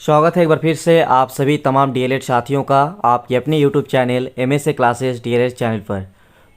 स्वागत है एक बार फिर से आप सभी तमाम डीएलएड साथियों का आपके अपने YouTube channel MSA classes DElEd channel पर।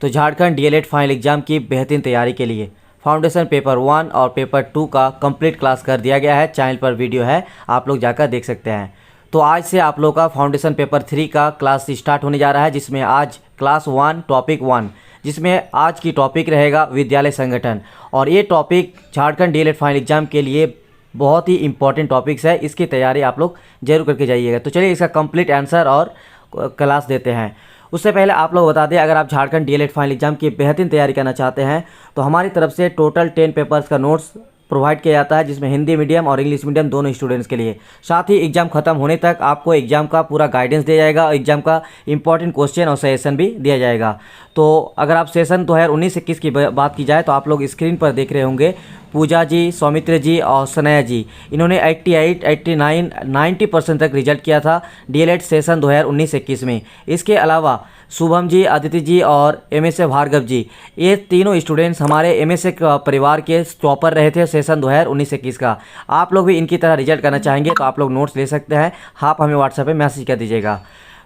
तो झारखंड डीएलएड फाइनल एग्जाम की बेहतरीन तैयारी के लिए फाउंडेशन पेपर 1 और पेपर 2 का कंप्लीट क्लास कर दिया गया है। चैनल पर वीडियो है, आप लोग जाकर देख सकते हैं। तो आज से आप लोग का फाउंडेशन पेपर 3 का क्लास स्टार्ट होने जा रहा है, जिसमें आज क्लास 1 टॉपिक 1, जिसमें आज की टॉपिक रहेगा विद्यालय संगठन। और ये topic Jharkhand DElEd final exam के लिए बहुत ही इंपॉर्टेंट टॉपिक्स है, इसकी तैयारी आप लोग जरूर करके जाइएगा। तो चलिए इसका कंप्लीट आंसर और क्लास देते हैं। उससे पहले आप लोग बता दें, अगर आप झारखंड डीएलएड फाइनल एग्जाम की बेहतरीन तैयारी करना चाहते हैं तो हमारी तरफ से टोटल 10 पेपर्स का नोट्स प्रोवाइड किया जाता है, जिसमें हिंदी मीडियम और इंग्लिश मीडियम दोनों स्टूडेंट्स के लिए। साथ ही एग्जाम खत्म होने तक आपको एग्जाम का पूरा गाइडेंस दिया जाएगा और एग्जाम का इंपॉर्टेंट क्वेश्चन और सजेशन भी दिया जाएगा। तो अगर आप सेशन 2019-21 की बात की जाए तो आप लोग स्क्रीन पर देख रहे होंगे पूजा जी, सौमित्र जी और सनया जी, इन्होंने 88, 89, 90% तक रिजल्ट किया था डीएलएड सेशन 2019-21 में। इसके अलावा शुभम जी, अदिति जी और एमएसए भार्गव जी, ये तीनों स्टूडेंट्स हमारे एमएसए परिवार के टॉपर रहे थे सेशन 2019-21 का। आप लोग भी इनकी तरह रिजल्ट करना चाहेंगे तो आप लोग नोट्स ले सकते हैं, आप हमें व्हाट्सएप पे मैसेज कर दीजिएगा।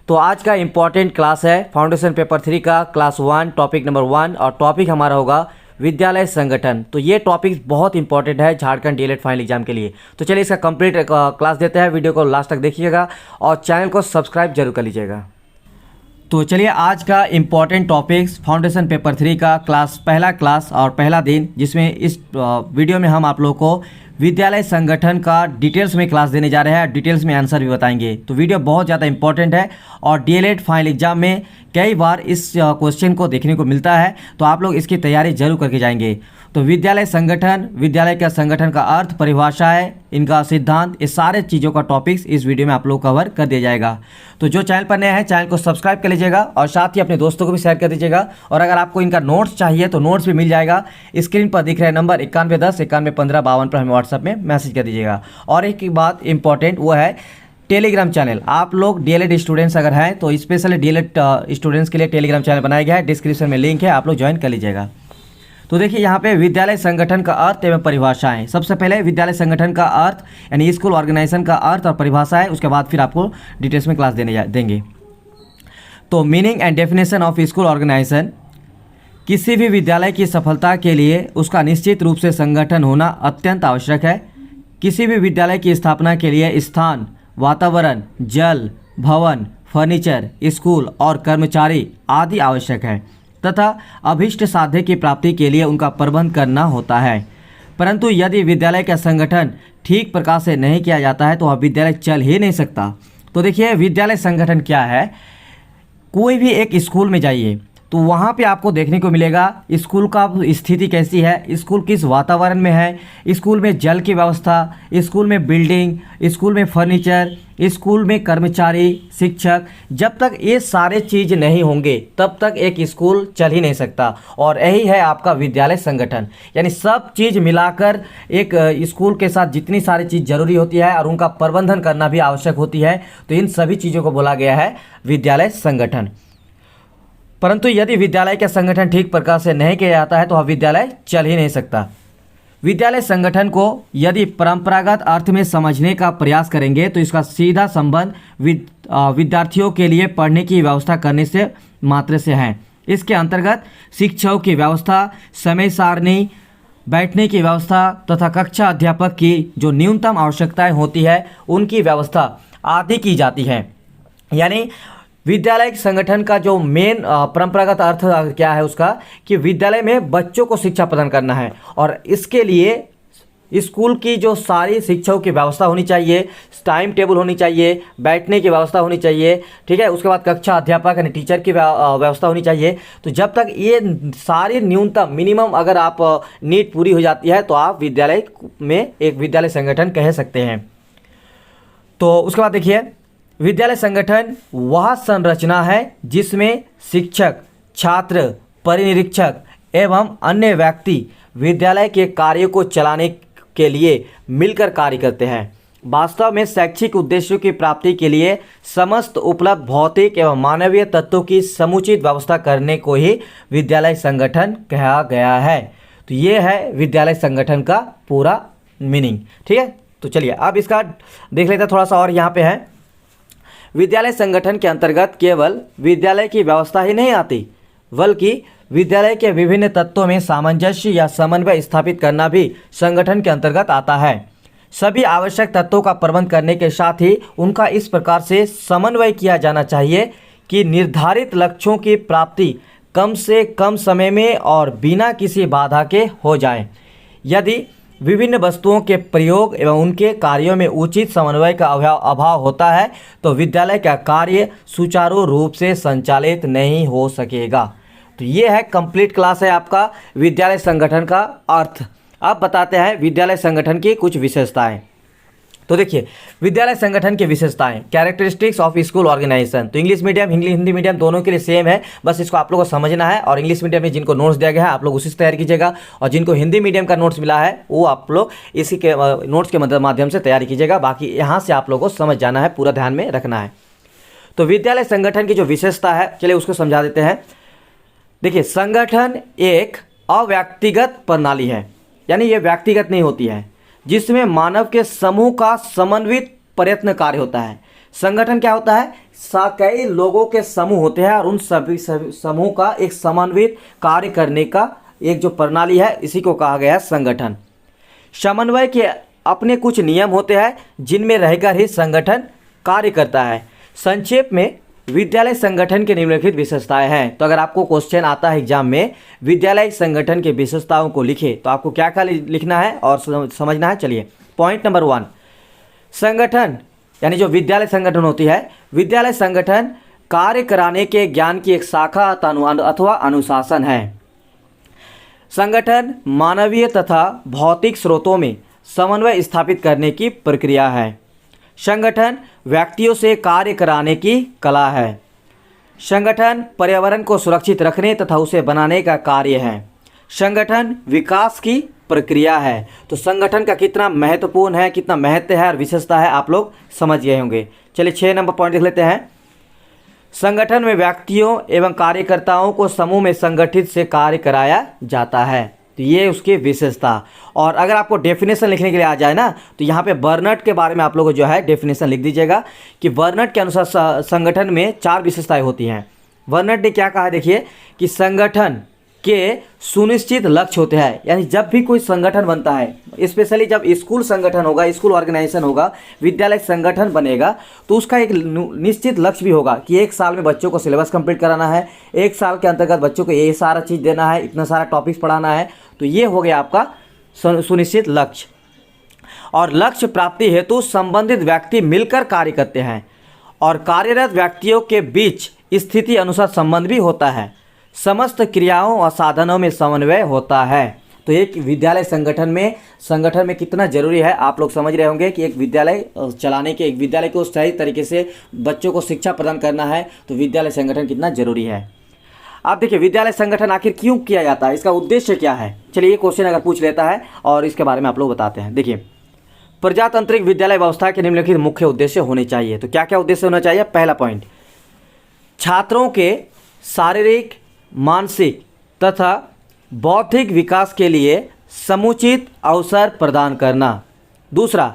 तो आज का इंपॉर्टेंट क्लास है फाउंडेशन पेपर 3 का क्लास 1 टॉपिक नंबर 1, और टॉपिक हमारा होगा विद्यालय संगठन। तो ये टॉपिक बहुत इंपॉर्टेंट है झारखंड डीएलएड फाइनल एग्जाम के लिए। तो चलिए इसका कंप्लीट क्लास देते हैं। वीडियो को लास्ट तक देखिएगा और चैनल को सब्सक्राइब जरूर कर लीजिएगा। तो चलिए आज का इम्पॉर्टेंट टॉपिक्स फाउंडेशन पेपर 3 का पहला क्लास और पहला दिन, जिसमें इस वीडियो में हम आप लोगों को विद्यालय संगठन का डिटेल्स में क्लास देने जा रहे हैं, डिटेल्स में आंसर भी बताएंगे। तो वीडियो बहुत ज़्यादा इंपॉर्टेंट है और डीएलएड फाइनल एग्जाम में कई बार इस क्वेश्चन को देखने को मिलता है, तो आप लोग इसकी तैयारी जरूर करके जाएंगे। तो विद्यालय संगठन, विद्यालय का संगठन का अर्थ, परिभाषा है, इनका सिद्धांत, ये सारे चीज़ों का टॉपिक्स इस वीडियो में आप लोग कवर कर दिया जाएगा। तो जो चैनल पर नए हैं चैनल को सब्सक्राइब कर लीजिएगा और साथ ही अपने दोस्तों को भी शेयर कर दीजिएगा। और अगर आपको इनका नोट्स चाहिए तो नोट्स भी मिल जाएगा, स्क्रीन पर दिख रहे नंबर 9110 9115 52 पर हमें व्हाट्सएप में मैसेज कर दीजिएगा। और एक बात इंपॉर्टेंट वो है टेलीग्राम चैनल। आप लोग डीएलएड स्टूडेंट्स अगर हैं तो स्पेशली डीएलएड स्टूडेंट्स के लिए टेलीग्राम चैनल बनाया गया है, डिस्क्रिप्शन में लिंक है, आप लोग ज्वाइन कर लीजिएगा। तो देखिए यहाँ पे विद्यालय संगठन का अर्थ एवं परिभाषाएं। सबसे पहले विद्यालय संगठन का अर्थ यानी स्कूल ऑर्गेनाइजेशन का अर्थ और परिभाषा है, उसके बाद फिर आपको डिटेल्स में क्लास देंगे। तो meaning and definition of school organisation, किसी भी विद्यालय की सफलता के लिए उसका निश्चित रूप से संगठन होना अत्यंत आवश्यक है। किसी भी विद्यालय की स्थापना के लिए स्थान, वातावरण, जल, भवन, फर्नीचर, स्कूल और कर्मचारी आदि आवश्यक है तथा अभीष्ट साध्य की प्राप्ति के लिए उनका प्रबंध करना होता है। परंतु यदि विद्यालय का संगठन ठीक प्रकार से नहीं किया जाता है तो वह विद्यालय चल ही नहीं सकता। तो देखिए विद्यालय संगठन क्या है। कोई भी एक स्कूल में जाइए तो वहाँ पे आपको देखने को मिलेगा स्कूल का स्थिति कैसी है, स्कूल किस वातावरण में है, स्कूल में जल की व्यवस्था, स्कूल में बिल्डिंग, स्कूल में फर्नीचर, स्कूल में कर्मचारी, शिक्षक। जब तक ये सारे चीज़ नहीं होंगे तब तक एक स्कूल चल ही नहीं सकता। और यही है आपका विद्यालय संगठन, यानी सब चीज़ मिलाकर एक स्कूल के साथ जितनी सारी चीज़ जरूरी होती है और उनका प्रबंधन करना भी आवश्यक होती है, तो इन सभी चीज़ों को बोला गया है विद्यालय संगठन। परंतु यदि विद्यालय का संगठन ठीक प्रकार से नहीं किया जाता है तो वह विद्यालय चल ही नहीं सकता। विद्यालय संगठन को यदि परंपरागत अर्थ में समझने का प्रयास करेंगे तो इसका सीधा संबंध विद्यार्थियों के लिए पढ़ने की व्यवस्था करने से मात्र से है। इसके अंतर्गत शिक्षकों की व्यवस्था, समय सारणी, बैठने की व्यवस्था तथा कक्षा अध्यापक की जो न्यूनतम आवश्यकताएं होती है उनकी व्यवस्था आदि की जाती है। यानी विद्यालय संगठन का जो मेन परंपरागत अर्थ क्या है उसका, कि विद्यालय में बच्चों को शिक्षा प्रदान करना है और इसके लिए स्कूल की जो सारी शिक्षकों की व्यवस्था होनी चाहिए, टाइम टेबल होनी चाहिए, बैठने की व्यवस्था होनी चाहिए, ठीक है। उसके बाद कक्षा अध्यापक यानी टीचर की व्यवस्था होनी चाहिए। तो जब तक ये सारी न्यूनतम मिनिमम अगर आप नीड पूरी हो जाती है तो आप विद्यालय में एक विद्यालय संगठन कह सकते हैं। तो उसके बाद देखिए विद्यालय संगठन वह संरचना है जिसमें शिक्षक, छात्र, परिनिरीक्षक एवं अन्य व्यक्ति विद्यालय के कार्य को चलाने के लिए मिलकर कार्य करते हैं। वास्तव में शैक्षिक उद्देश्यों की प्राप्ति के लिए समस्त उपलब्ध भौतिक एवं मानवीय तत्वों की समुचित व्यवस्था करने को ही विद्यालय संगठन कहा गया है। तो ये है विद्यालय संगठन का पूरा मीनिंग, ठीक है। तो चलिए अब इसका देख लेते हैं थोड़ा सा। और यहाँ पे है, विद्यालय संगठन के अंतर्गत केवल विद्यालय की व्यवस्था ही नहीं आती, बल्कि विद्यालय के विभिन्न तत्वों में सामंजस्य या समन्वय स्थापित करना भी संगठन के अंतर्गत आता है। सभी आवश्यक तत्वों का प्रबंध करने के साथ ही उनका इस प्रकार से समन्वय किया जाना चाहिए कि निर्धारित लक्ष्यों की प्राप्ति कम से कम समय में और बिना किसी बाधा के हो जाए। यदि विभिन्न वस्तुओं के प्रयोग एवं उनके कार्यों में उचित समन्वय का अभाव होता है तो विद्यालय का कार्य सुचारू रूप से संचालित नहीं हो सकेगा। तो ये है कंप्लीट क्लास है आपका विद्यालय संगठन का अर्थ। अब बताते हैं विद्यालय संगठन की कुछ विशेषताएं। तो देखिए, विद्यालय संगठन की विशेषताएं, कैरेक्टरिस्टिक्स ऑफ स्कूल ऑर्गेनाइजेशन। तो इंग्लिश मीडियम हिंदी मीडियम दोनों के लिए सेम है, बस इसको आप लोगों को समझना है। और इंग्लिश मीडियम में जिनको नोट्स दिया गया है आप लोग उसी से तैयारी कीजिएगा, और जिनको हिंदी मीडियम का नोट्स मिला है वो आप लोग इसी के नोट्स के माध्यम से तैयारी कीजिएगा। बाकी यहाँ से आप लोगों को समझ जाना है, पूरा ध्यान में रखना है। तो विद्यालय संगठन की जो विशेषता है, चलिए उसको समझा देते हैं। देखिए, संगठन एक अव्यक्तिगत प्रणाली है, यानी ये व्यक्तिगत नहीं होती है, जिसमें मानव के समूह का समन्वित प्रयत्न कार्य होता है। संगठन क्या होता है, कई लोगों के समूह होते हैं और उन सभी समूह का एक समन्वित कार्य करने का एक जो प्रणाली है, इसी को कहा गया है संगठन। समन्वय के अपने कुछ नियम होते हैं जिनमें रहकर ही संगठन कार्य करता है। संक्षेप में विद्यालय संगठन के निम्नलिखित विशेषताएं हैं। तो अगर आपको क्वेश्चन आता है एग्जाम में, विद्यालय संगठन के विशेषताओं को लिखे, तो आपको क्या क्या लिखना है और समझना है। चलिए, पॉइंट नंबर 1, संगठन यानी जो विद्यालय संगठन होती है, विद्यालय संगठन कार्य कराने के ज्ञान की एक शाखा अथवा अनुशासन है। संगठन मानवीय तथा भौतिक स्रोतों में समन्वय स्थापित करने की प्रक्रिया है। संगठन व्यक्तियों से कार्य कराने की कला है। संगठन पर्यावरण को सुरक्षित रखने तथा उसे बनाने का कार्य है। संगठन विकास की प्रक्रिया है। तो संगठन का कितना महत्वपूर्ण है, कितना महत्व है और विशेषता है आप लोग समझ गए होंगे। चलिए 6 नंबर पॉइंट देख लेते हैं। संगठन में व्यक्तियों एवं कार्यकर्ताओं को समूह में संगठित से कार्य कराया जाता है। तो ये उसकी विशेषता। और अगर आपको डेफिनेशन लिखने के लिए आ जाए ना, तो यहाँ पे बर्नट के बारे में आप लोगों को जो है डेफिनेशन लिख दीजिएगा कि बर्नट के अनुसार संगठन में 4 विशेषताएं होती हैं। बर्नट ने क्या कहा, देखिए कि संगठन के सुनिश्चित लक्ष्य होते हैं। यानी जब भी कोई संगठन बनता है, स्पेशली जब स्कूल संगठन होगा, स्कूल ऑर्गेनाइजेशन होगा, विद्यालय संगठन बनेगा, तो उसका एक निश्चित लक्ष्य भी होगा कि 1 साल में बच्चों को सिलेबस कंप्लीट कराना है, 1 साल के अंतर्गत बच्चों को ये सारा चीज़ देना है, इतना सारा टॉपिक्स पढ़ाना है। तो ये हो गया आपका सुनिश्चित लक्ष्य। और लक्ष्य प्राप्ति हेतु संबंधित व्यक्ति मिलकर कार्य करते हैं और कार्यरत व्यक्तियों के बीच स्थिति अनुसार संबंध भी होता है। समस्त क्रियाओं और साधनों में समन्वय होता है। तो एक विद्यालय संगठन में कितना जरूरी है आप लोग समझ रहे होंगे कि एक विद्यालय चलाने के, एक विद्यालय को सही तरीके से बच्चों को शिक्षा प्रदान करना है तो विद्यालय संगठन कितना जरूरी है। आप देखिए, विद्यालय संगठन आखिर क्यों किया जाता है, इसका उद्देश्य क्या है। चलिए ये क्वेश्चन अगर पूछ लेता है और इसके बारे में आप लोग बताते हैं। देखिए, प्रजातांत्रिक विद्यालय व्यवस्था के निम्नलिखित मुख्य उद्देश्य होने चाहिए। तो क्या क्या उद्देश्य होना चाहिए। पहला पॉइंट, छात्रों के शारीरिक, मानसिक तथा बौद्धिक विकास के लिए समुचित अवसर प्रदान करना। दूसरा,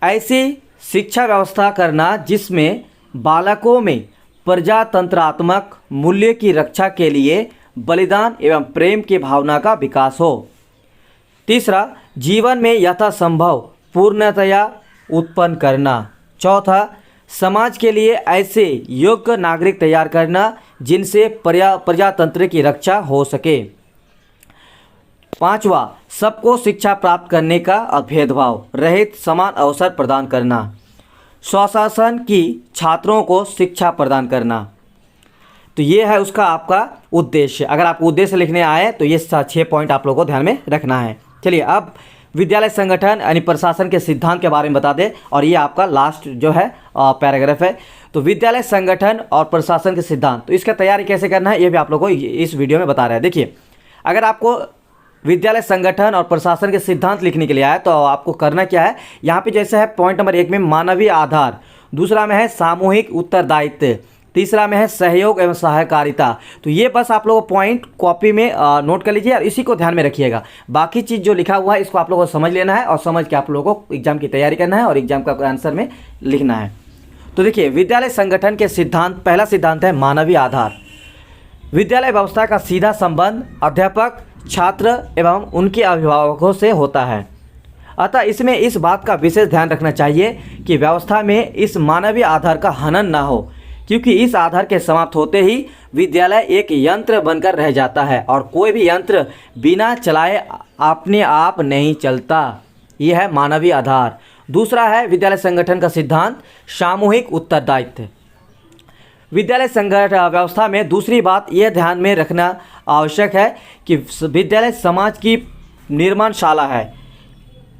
ऐसी शिक्षा व्यवस्था करना जिसमें बालकों में प्रजातंत्रात्मक मूल्य की रक्षा के लिए बलिदान एवं प्रेम की भावना का विकास हो। तीसरा, जीवन में यथासंभव पूर्णतया उत्पन्न करना। चौथा, समाज के लिए ऐसे योग्य नागरिक तैयार करना जिनसे प्रजातंत्र की रक्षा हो सके। पांचवा, सबको शिक्षा प्राप्त करने का भेदभाव रहित समान अवसर प्रदान करना। स्वशासन की छात्रों को शिक्षा प्रदान करना। तो ये है उसका आपका उद्देश्य। अगर आप उद्देश्य लिखने आए तो ये 6 पॉइंट आप लोगों को ध्यान में रखना है। चलिए अब विद्यालय संगठन यानी प्रशासन के सिद्धांत के बारे में बता दें, और ये आपका लास्ट जो है पैराग्राफ है। तो विद्यालय संगठन और प्रशासन के सिद्धांत, तो इसका तैयारी कैसे करना है ये भी आप लोगों को इस वीडियो में बता रहे हैं। देखिए, अगर आपको विद्यालय संगठन और प्रशासन के सिद्धांत लिखने के लिए आया तो आपको करना क्या है, यहाँ पे जैसे है पॉइंट नंबर 1 में मानवीय आधार, दूसरा में है सामूहिक उत्तरदायित्व, तीसरा में है सहयोग एवं सहकारिता। तो ये बस आप लोगों को पॉइंट कॉपी में नोट कर लीजिए और इसी को ध्यान में रखिएगा। बाकी चीज़ जो लिखा हुआ है इसको आप लोगों को समझ लेना है और समझ के आप लोगों को एग्जाम की तैयारी करना है और एग्जाम का आंसर में लिखना है। तो देखिए, विद्यालय संगठन के सिद्धांत, पहला सिद्धांत है मानवीय आधार। विद्यालय व्यवस्था का सीधा संबंध अध्यापक, छात्र एवं उनके अभिभावकों से होता है। अतः इसमें इस बात का विशेष ध्यान रखना चाहिए कि व्यवस्था में इस मानवीय आधार का हनन ना हो, क्योंकि इस आधार के समाप्त होते ही विद्यालय एक यंत्र बनकर रह जाता है और कोई भी यंत्र बिना चलाए अपने आप नहीं चलता। यह है मानवीय आधार। दूसरा है विद्यालय संगठन का सिद्धांत सामूहिक उत्तरदायित्व। विद्यालय संगठन व्यवस्था में दूसरी बात यह ध्यान में रखना आवश्यक है कि विद्यालय समाज की निर्माणशाला है,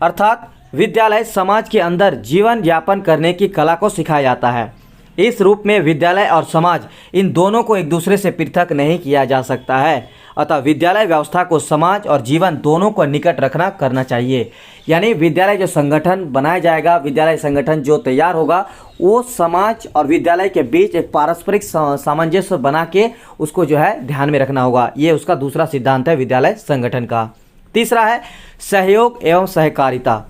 अर्थात विद्यालय समाज के अंदर जीवन यापन करने की कला को सिखाया जाता है। इस रूप में विद्यालय और समाज इन दोनों को एक दूसरे से पृथक नहीं किया जा सकता है। अतः विद्यालय व्यवस्था को समाज और जीवन दोनों को निकट रखना करना चाहिए। यानी विद्यालय जो संगठन बनाया जाएगा, विद्यालय संगठन जो तैयार होगा, वो समाज और विद्यालय के बीच एक पारस्परिक सामंजस्य बना के उसको जो है ध्यान में रखना होगा। ये उसका दूसरा सिद्धांत है विद्यालय संगठन का। तीसरा है सहयोग एवं सहकारिता।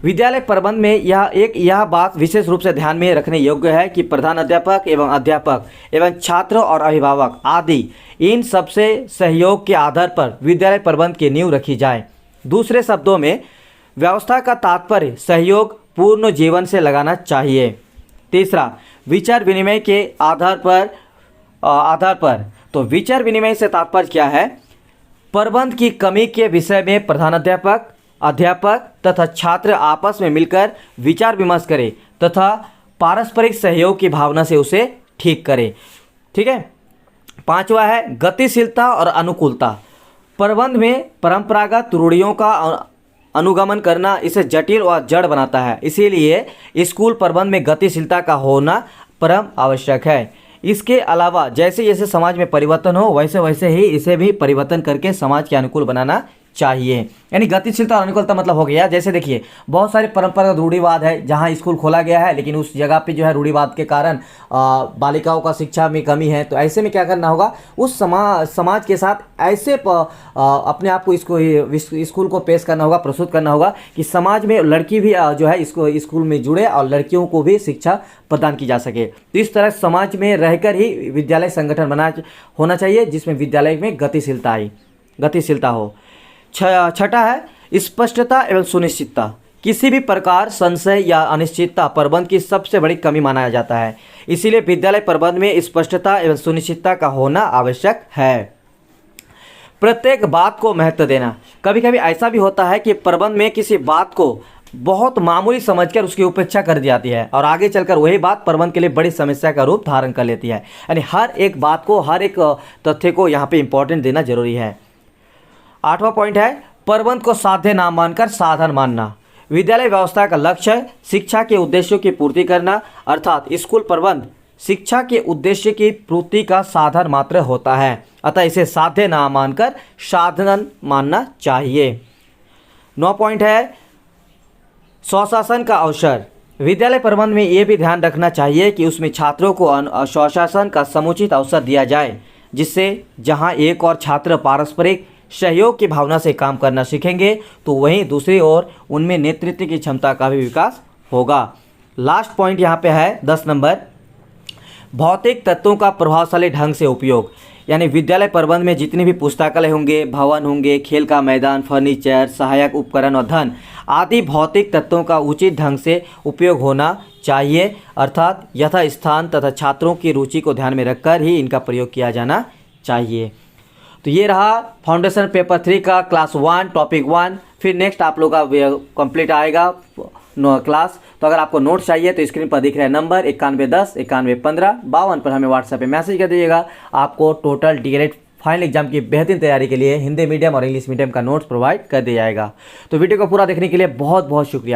विद्यालय प्रबंध में यह बात विशेष रूप से ध्यान में रखने योग्य है कि प्रधान अध्यापक एवं अध्यापक एवं छात्र और अभिभावक आदि इन सबसे सहयोग के आधार पर विद्यालय प्रबंध की नींव रखी जाए। दूसरे शब्दों में व्यवस्था का तात्पर्य सहयोग पूर्ण जीवन से लगाना चाहिए। तीसरा, विचार विनिमय के आधार पर तो विचार विनिमय से तात्पर्य क्या है? प्रबंध की कमी के विषय में प्रधानाध्यापक, अध्यापक तथा छात्र आपस में मिलकर विचार विमर्श करें तथा पारस्परिक सहयोग की भावना से उसे ठीक करें। ठीक है। पांचवा है गतिशीलता और अनुकूलता। प्रबंध में परंपरागत रूढ़ियों का अनुगमन करना इसे जटिल और जड़ बनाता है। इसीलिए स्कूल प्रबंध में गतिशीलता का होना परम आवश्यक है। इसके अलावा जैसे जैसे समाज में परिवर्तन हो वैसे वैसे ही इसे भी परिवर्तन करके समाज के अनुकूल बनाना चाहिए। यानी गतिशीलता और अनुकूलता मतलब हो गया, जैसे देखिए बहुत सारे परंपरागत रूढ़िवाद है जहां स्कूल खोला गया है, लेकिन उस जगह पे जो है रूढ़िवाद के कारण बालिकाओं का शिक्षा में कमी है। तो ऐसे में क्या करना होगा, उस समाज के साथ ऐसे अपने आप को इसको स्कूल को पेश करना होगा, प्रस्तुत करना होगा कि समाज में लड़की भी जो है इसको स्कूल में जुड़े और लड़कियों को भी शिक्षा प्रदान की जा सके। तो इस तरह समाज में रहकर ही विद्यालय संगठन होना चाहिए जिसमें विद्यालय में गतिशीलता हो। छठा है स्पष्टता एवं सुनिश्चितता। किसी भी प्रकार संशय या अनिश्चितता प्रबंध की सबसे बड़ी कमी माना जाता है। इसीलिए विद्यालय प्रबंध में स्पष्टता एवं सुनिश्चितता का होना आवश्यक है। प्रत्येक बात को महत्व देना। कभी कभी ऐसा भी होता है कि प्रबंध में किसी बात को बहुत मामूली समझकर उसकी उपेक्षा कर दी जाती है और आगे चलकर वही बात प्रबंध के लिए बड़ी समस्या का रूप धारण कर लेती है। यानी हर एक बात को, हर एक तथ्य को यहाँ पे इम्पोर्टेंट देना जरूरी है। आठवां पॉइंट है प्रबंध को साध्य ना मानकर साधन मानना। विद्यालय व्यवस्था का लक्ष्य है शिक्षा के उद्देश्यों की पूर्ति करना, अर्थात स्कूल प्रबंध शिक्षा के उद्देश्य की पूर्ति का साधन मात्र होता है। अतः इसे साध्य ना मानकर साधन मानना चाहिए। 9 पॉइंट है स्वशासन का अवसर। विद्यालय प्रबंध में ये भी ध्यान रखना चाहिए कि उसमें छात्रों को स्वशासन का समुचित अवसर दिया जाए, जिससे जहां एक और छात्र पारस्परिक सहयोग की भावना से काम करना सीखेंगे तो वहीं दूसरी ओर उनमें नेतृत्व की क्षमता का भी विकास होगा। लास्ट पॉइंट यहाँ पे है 10 नंबर, भौतिक तत्वों का प्रभावशाली ढंग से उपयोग। यानी विद्यालय प्रबंध में जितने भी पुस्तकालय होंगे, भवन होंगे, खेल का मैदान, फर्नीचर, सहायक उपकरण और धन आदि भौतिक तत्वों का उचित ढंग से उपयोग होना चाहिए, अर्थात यथा स्थान तथा छात्रों की रुचि को ध्यान में रखकर ही इनका प्रयोग किया जाना चाहिए। तो ये रहा फाउंडेशन पेपर 3 का क्लास 1 टॉपिक 1। फिर नेक्स्ट आप लोग का कंप्लीट आएगा क्लास। तो अगर आपको नोट्स चाहिए तो स्क्रीन पर दिख रहा है नंबर 9110 9115 52 पर हमें व्हाट्सएप पे मैसेज कर दीजिएगा। आपको टोटल डीएलएड फाइनल एग्जाम की बेहतरीन तैयारी के लिए हिंदी मीडियम और इंग्लिश मीडियम का नोट्स प्रोवाइड कर दिया जाएगा। तो वीडियो को पूरा देखने के लिए बहुत बहुत शुक्रिया।